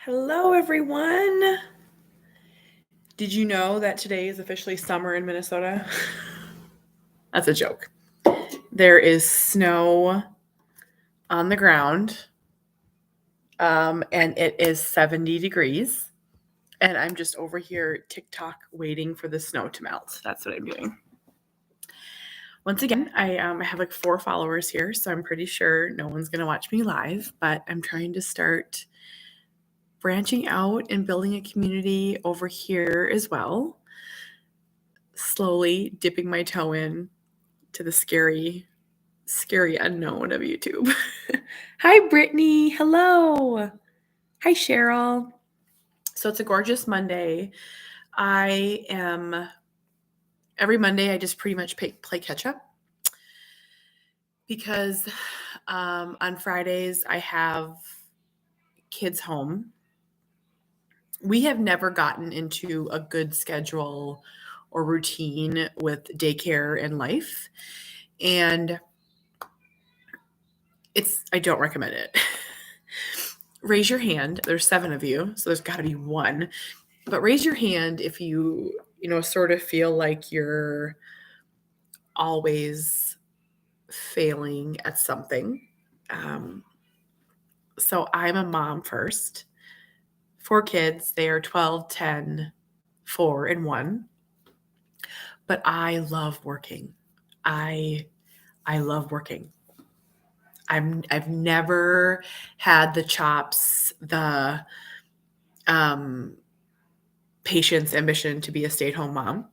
Hello, everyone. Did you know that today is officially summer in Minnesota? That's a joke. There is snow on the ground, and it is 70 degrees. And I'm just over here TikTok waiting for the snow to melt. That's what I'm doing. Once again, I have like 4 followers here, so I'm pretty sure no one's going to watch me live, but I'm trying to start branching out and building a community over here as well. Slowly dipping my toe in to the scary unknown of YouTube. Hi, Brittany. Hello. Hi, Cheryl. So it's a gorgeous Monday. Every Monday, I just pretty much play catch up because on Fridays, I have kids home. We have never gotten into a good schedule or routine with daycare and life. And I don't recommend it. Raise your hand. There's 7 of you, so there's got to be one. But raise your hand if you sort of feel like you're always failing at something. So I'm a mom first. 4 kids. They are 12, 10, 4, and 1. But I love working. I love working. I've never had the chops, the patience, ambition to be a stay-at-home mom,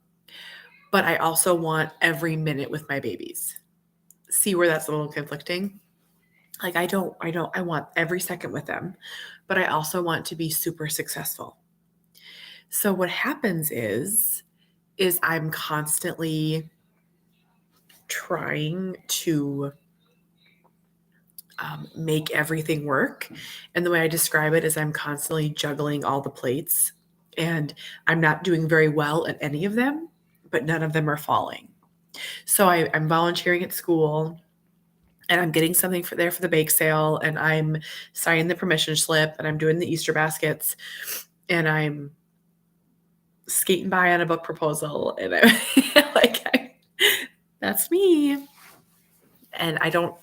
but I also want every minute with my babies. See where that's a little conflicting? Like I want every second with them, but I also want to be super successful. So what happens is I'm constantly trying to make everything work. And the way I describe it is I'm constantly juggling all the plates and I'm not doing very well at any of them, but none of them are falling. So I'm volunteering at school and I'm getting something for the bake sale and I'm signing the permission slip and I'm doing the Easter baskets and I'm skating by on a book proposal and that's me. And I don't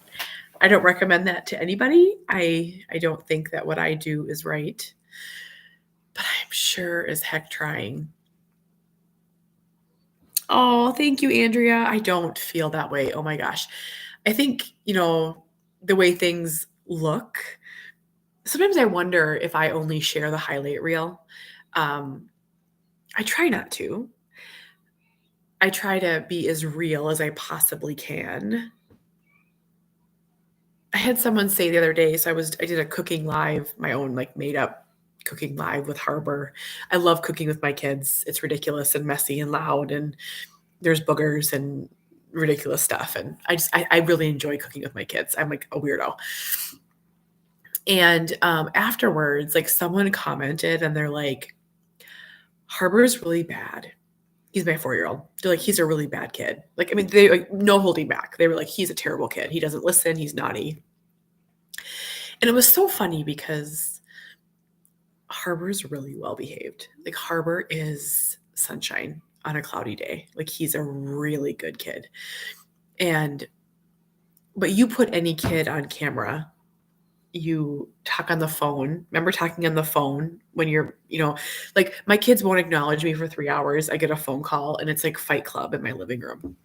recommend that to anybody. I don't think that what I do is right, but I'm sure as heck trying. Oh, thank you, Andrea. I don't feel that way. Oh my gosh. I think, the way things look, sometimes I wonder if I only share the highlight reel. I try not to. I try to be as real as I possibly can. I had someone say the other day, so I did a cooking live, my own like made up cooking live with Harbor. I love cooking with my kids. It's ridiculous and messy and loud and there's boogers and ridiculous stuff. And I really enjoy cooking with my kids. I'm like a weirdo. And afterwards, like someone commented and they're like, Harbor's really bad. He's my 4-year-old. They're like, he's a really bad kid. Like, I mean, they like no holding back. They were like, he's a terrible kid. He doesn't listen. He's naughty. And it was so funny because Harbor's really well behaved. Like Harbor is sunshine on a cloudy day. Like he's a really good kid. But you put any kid on camera, you talk on the phone. Remember talking on the phone when you're, like my kids won't acknowledge me for 3 hours. I get a phone call and it's like Fight Club in my living room.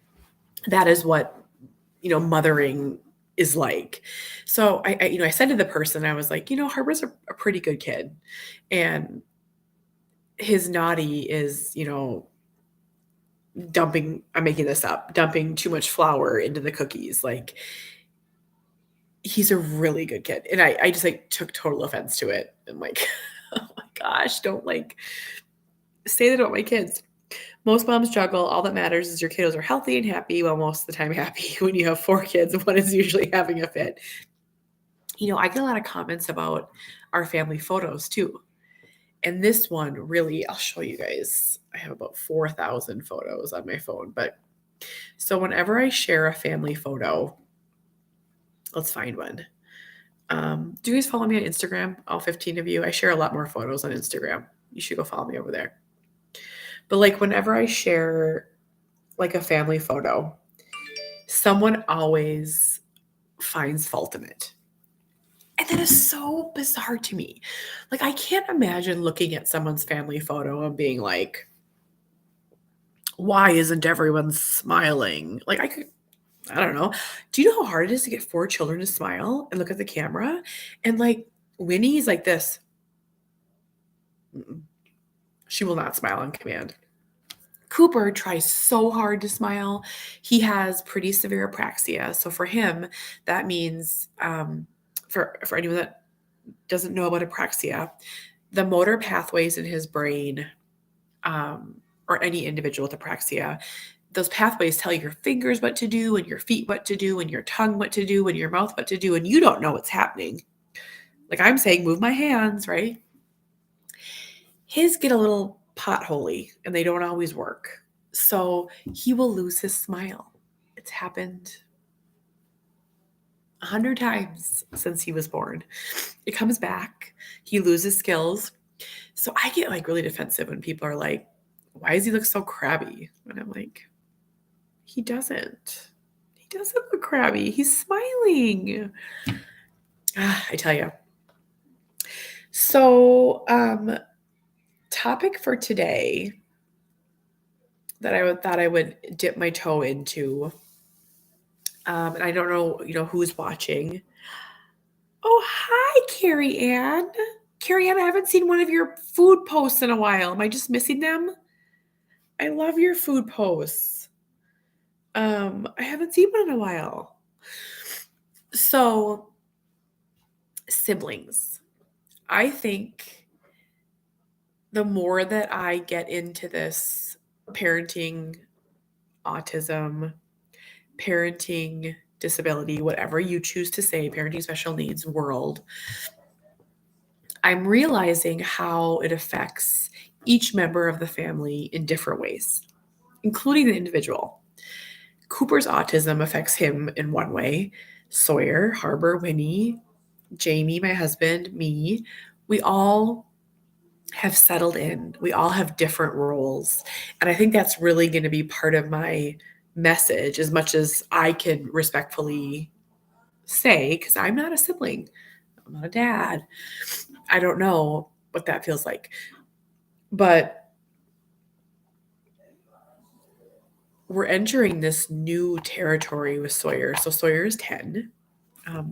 That is what, mothering is like. So I said to the person, I was like, Harbor's a pretty good kid. And his naughty is, I'm making this up, dumping too much flour into the cookies. Like he's a really good kid. And I just like took total offense to it. I'm like, oh my gosh, don't like say that about my kids. Most moms juggle. All that matters is your kiddos are healthy and happy. Well, most of the time happy. When you have 4 kids, one is usually having a fit. I get a lot of comments about our family photos too. And this one really, I'll show you guys. I have about 4,000 photos on my phone. But so whenever I share a family photo, let's find one. Do you guys follow me on Instagram? All 15 of you. I share a lot more photos on Instagram. You should go follow me over there. But like whenever I share like a family photo, someone always finds fault in it. And that is so bizarre to me. Like I can't imagine looking at someone's family photo and being like, why isn't everyone smiling? Like I don't know. Do you know how hard it is to get 4 children to smile and look at the camera? And like Winnie's like this. Mm-mm. She will not smile on command. Cooper tries so hard to smile. He has pretty severe apraxia. So for him, that means for anyone that doesn't know about apraxia, the motor pathways in his brain, or any individual with apraxia, those pathways tell your fingers what to do and your feet what to do and your tongue what to do and your mouth what to do, and you don't know what's happening. Like I'm saying, move my hands, right? His get a little potholy and they don't always work. So he will lose his smile. It's happened 100 times since he was born. It comes back. He loses skills. So I get like really defensive when people are like, why does he look so crabby? And I'm like, he doesn't. He doesn't look crabby. He's smiling. I tell you. So, topic for today that I thought I would dip my toe into. And I don't know, who's watching. Oh, hi, Carrie Ann. Carrie Ann, I haven't seen one of your food posts in a while. Am I just missing them? I love your food posts. I haven't seen one in a while. So, siblings. I think the more that I get into this parenting, autism, parenting, disability, whatever you choose to say, parenting special needs world, I'm realizing how it affects each member of the family in different ways, including the individual. Cooper's autism affects him in one way. Sawyer, Harbor, Winnie, Jamie, my husband, me, we all have settled in. We all have different roles. And I think that's really going to be part of my message, as much as I can respectfully say, because I'm not a sibling, I'm not a dad. I don't know what that feels like. But we're entering this new territory with Sawyer. So Sawyer is 10.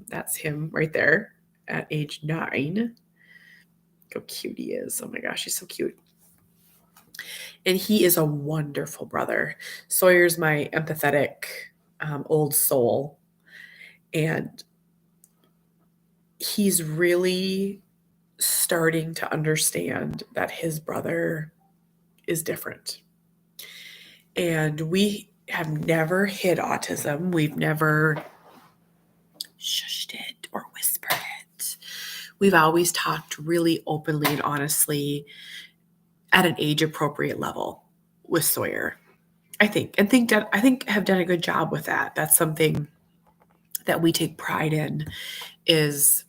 That's him right there at age 9. How cute he is. Oh my gosh, he's so cute. And he is a wonderful brother. Sawyer's my empathetic old soul. And he's really starting to understand that his brother is different. And we have never hid autism. We've never shushed it or whispered it. We've always talked really openly and honestly at an age appropriate level with Sawyer. I think have done a good job with that. That's something that we take pride in, is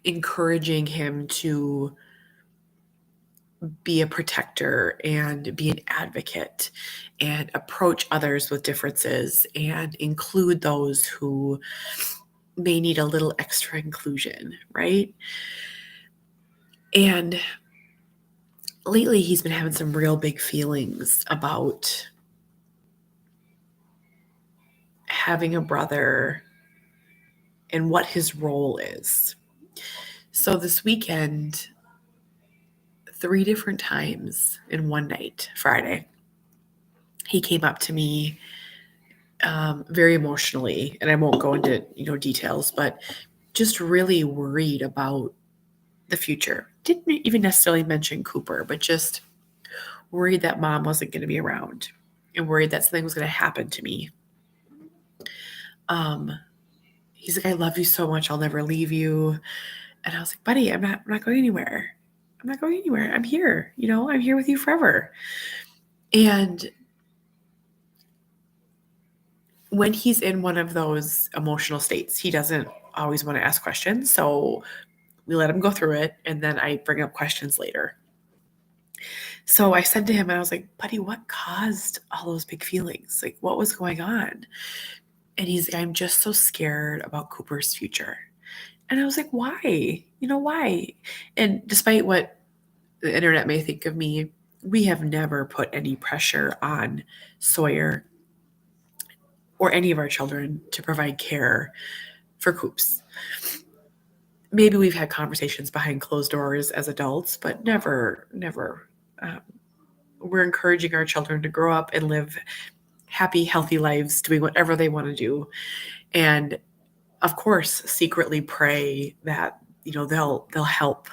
encouraging him to be a protector and be an advocate and approach others with differences and include those who may need a little extra inclusion, right? And lately he's been having some real big feelings about having a brother and what his role is. So this weekend, 3 different times in one night, Friday, he came up to me very emotionally, and I won't go into details, but just really worried about the future. Didn't even necessarily mention Cooper, but just worried that mom wasn't going to be around and worried that something was going to happen to me. He's like, I love you so much. I'll never leave you. And I was like, buddy, I'm not going anywhere. I'm not going anywhere. I'm here. I'm here with you forever. And when he's in one of those emotional states, he doesn't always want to ask questions. So we let him go through it, and then I bring up questions later. So I said to him, and I was like, buddy, what caused all those big feelings? Like, what was going on? And he's like, I'm just so scared about Cooper's future. And I was like, why? Why? And despite what the internet may think of me, we have never put any pressure on Sawyer or any of our children to provide care for Coops. Maybe we've had conversations behind closed doors as adults, but never. We're encouraging our children to grow up and live happy, healthy lives, doing whatever they want to do. And of course, secretly pray that, they'll help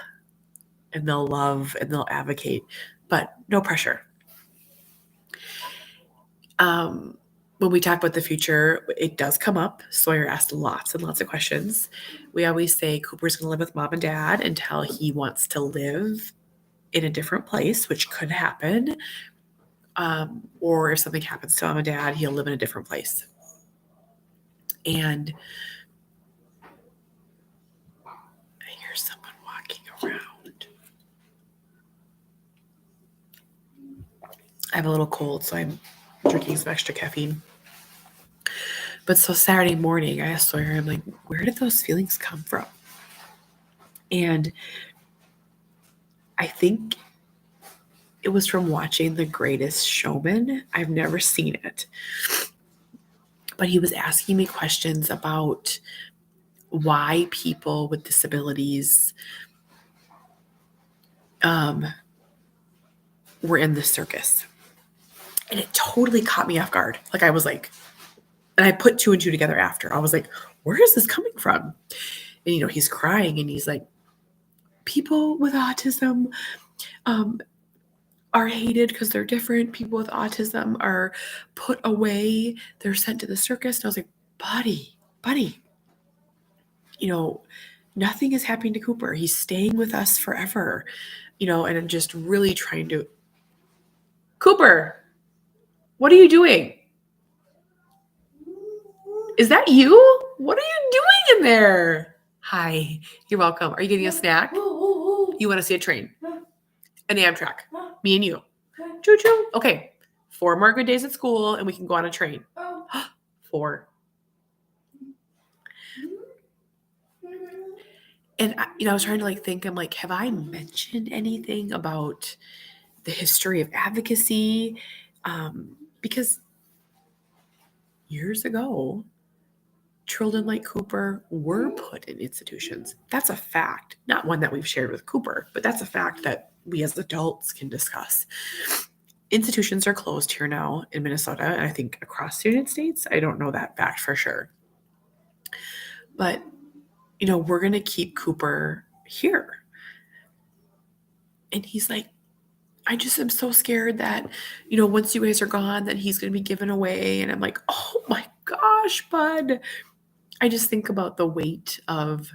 and they'll love and they'll advocate, but no pressure. When we talk about the future, it does come up. Sawyer asked lots and lots of questions. We always say Cooper's going to live with mom and dad until he wants to live in a different place, which could happen. Or if something happens to mom and dad, he'll live in a different place. And I hear someone walking around. I have a little cold, so I'm drinking some extra caffeine. But so Saturday morning, I asked Sawyer, I'm like, where did those feelings come from? And I think it was from watching The Greatest Showman. I've never seen it. But he was asking me questions about why people with disabilities were in the circus. And it totally caught me off guard. Like I was like, and I put two and two together after. I was like, where is this coming from? And, he's crying and he's like, people with autism are hated because they're different. People with autism are put away. They're sent to the circus. And I was like, buddy, nothing is happening to Cooper. He's staying with us forever, and I'm just really trying to. Cooper, what are you doing? Is that you? What are you doing in there? Hi, you're welcome. Are you getting a snack? You want to see a train? An Amtrak? Me and you. Choo-choo. Okay, 4 more good days at school and we can go on a train. 4. And, I was trying to think, I'm like, have I mentioned anything about the history of advocacy? Because years ago, children like Cooper were put in institutions. That's a fact, not one that we've shared with Cooper, but that's a fact that we as adults can discuss. Institutions are closed here now in Minnesota, and I think across the United States. I don't know that fact for sure. But, we're going to keep Cooper here. And he's like, I just am so scared that, once you guys are gone, that he's going to be given away. And I'm like, oh my gosh, bud. I just think about the weight of,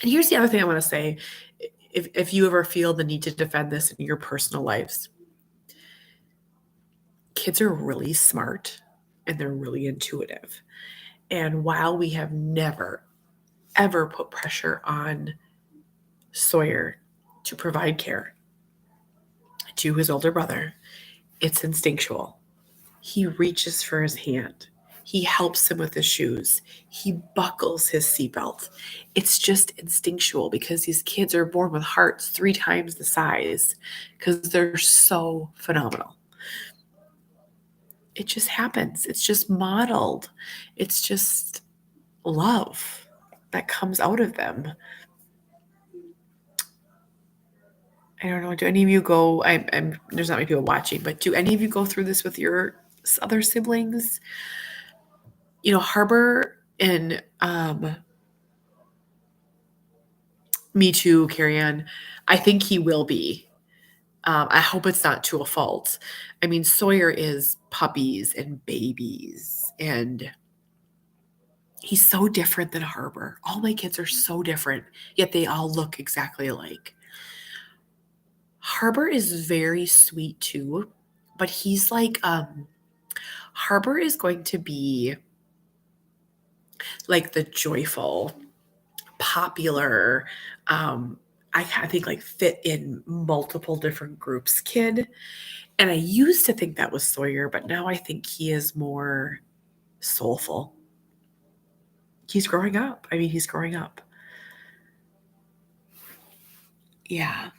and here's the other thing I want to say. If you ever feel the need to defend this in your personal lives, kids are really smart and they're really intuitive. And while we have never, ever put pressure on Sawyer to provide care to his older brother, it's instinctual. He reaches for his hand. He helps him with his shoes. He buckles his seatbelt. It's just instinctual because these kids are born with hearts 3 times the size because they're so phenomenal. It just happens. It's just modeled. It's just love that comes out of them. I don't know. Do any of you go? There's not many people watching, but do any of you go through this with your other siblings? Harbor and me too, Carrie Ann. I think he will be. I hope it's not to a fault. I mean, Sawyer is puppies and babies, and he's so different than Harbor. All my kids are so different, yet they all look exactly alike. Harbor is very sweet too, but he's like, Harbor is going to be like the joyful, popular, I think like fit in multiple different groups kid. And I used to think that was Sawyer, but now I think he is more soulful. He's growing up. I mean, he's growing up. Yeah.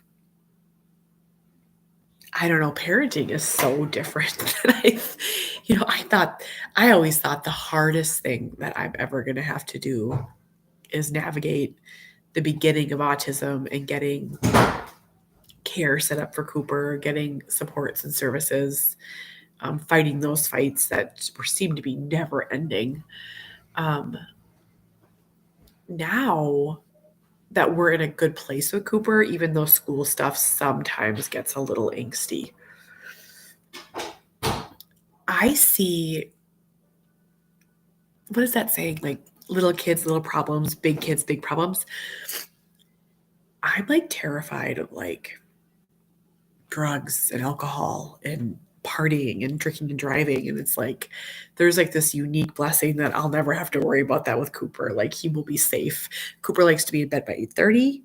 I don't know. Parenting is so different than I always thought the hardest thing that I'm ever going to have to do is navigate the beginning of autism and getting care set up for Cooper, getting supports and services, fighting those fights that seem to be never ending. Now that we're in a good place with Cooper, even though school stuff sometimes gets a little angsty, I see, what is that saying? Like little kids, little problems, big kids, big problems. I'm like terrified of like drugs and alcohol and partying and drinking and driving. And it's like, there's like this unique blessing that I'll never have to worry about that with Cooper. Like he will be safe. Cooper likes to be in bed by 8:30.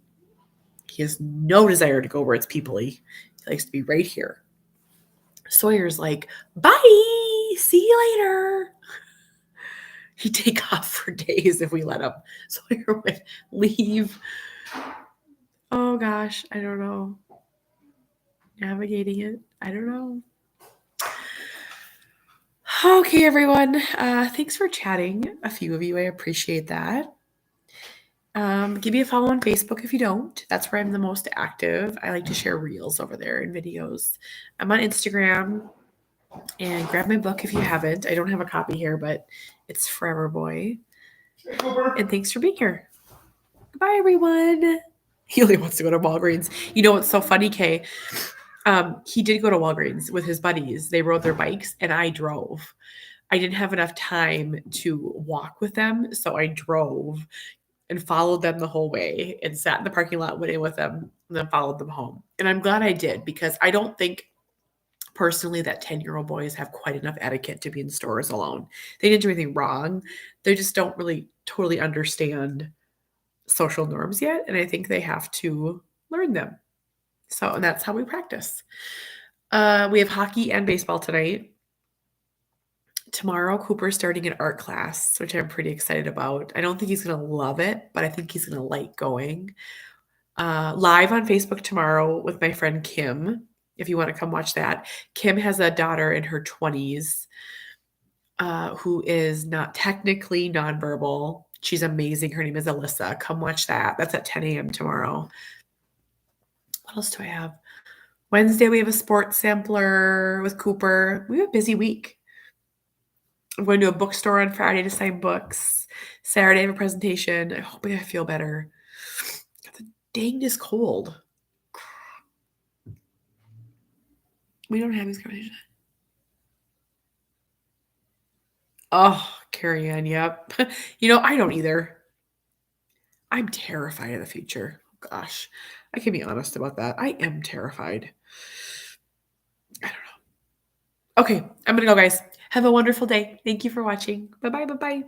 He has no desire to go where it's peoply. He likes to be right here. Sawyer's like, bye, see you later. He'd take off for days if we let him. Sawyer would leave. Oh gosh, I don't know. Navigating it, I don't know. Okay, everyone. Thanks for chatting. A few of you, I appreciate that. Give me a follow on Facebook if you don't. That's where I'm the most active. I like to share reels over there and videos. I'm on Instagram, and grab my book if you haven't. I don't have a copy here, but it's Forever Boy. And thanks for being here. Goodbye, everyone. He only wants to go to Walgreens. You know what's so funny, Kay? He did go to Walgreens with his buddies. They rode their bikes, and I drove. I didn't have enough time to walk with them, so I drove and followed them the whole way and sat in the parking lot, went in with them, and then followed them home. And I'm glad I did, because I don't think personally that 10-year-old boys have quite enough etiquette to be in stores alone. They didn't do anything wrong. They just don't really totally understand social norms yet. And I think they have to learn them. So, and that's how we practice. We have hockey and baseball tonight. Tomorrow, Cooper's starting an art class, which I'm pretty excited about. I don't think he's going to love it, but I think he's going to like going. Live on Facebook tomorrow with my friend Kim, if you want to come watch that. Kim has a daughter in her 20s who is not technically nonverbal. She's amazing. Her name is Alyssa. Come watch that. That's at 10 a.m. tomorrow. What else do I have? Wednesday, we have a sports sampler with Cooper. We have a busy week. I'm going to a bookstore on Friday to sign books. Saturday, I have a presentation. I hope I feel better. The dangest cold. We don't have these conversations. Oh, Carrie Ann, yep. I don't either. I'm terrified of the future. Gosh, I can be honest about that. I am terrified. I don't know. Okay, I'm going to go, guys. Have a wonderful day. Thank you for watching. Bye-bye, bye-bye.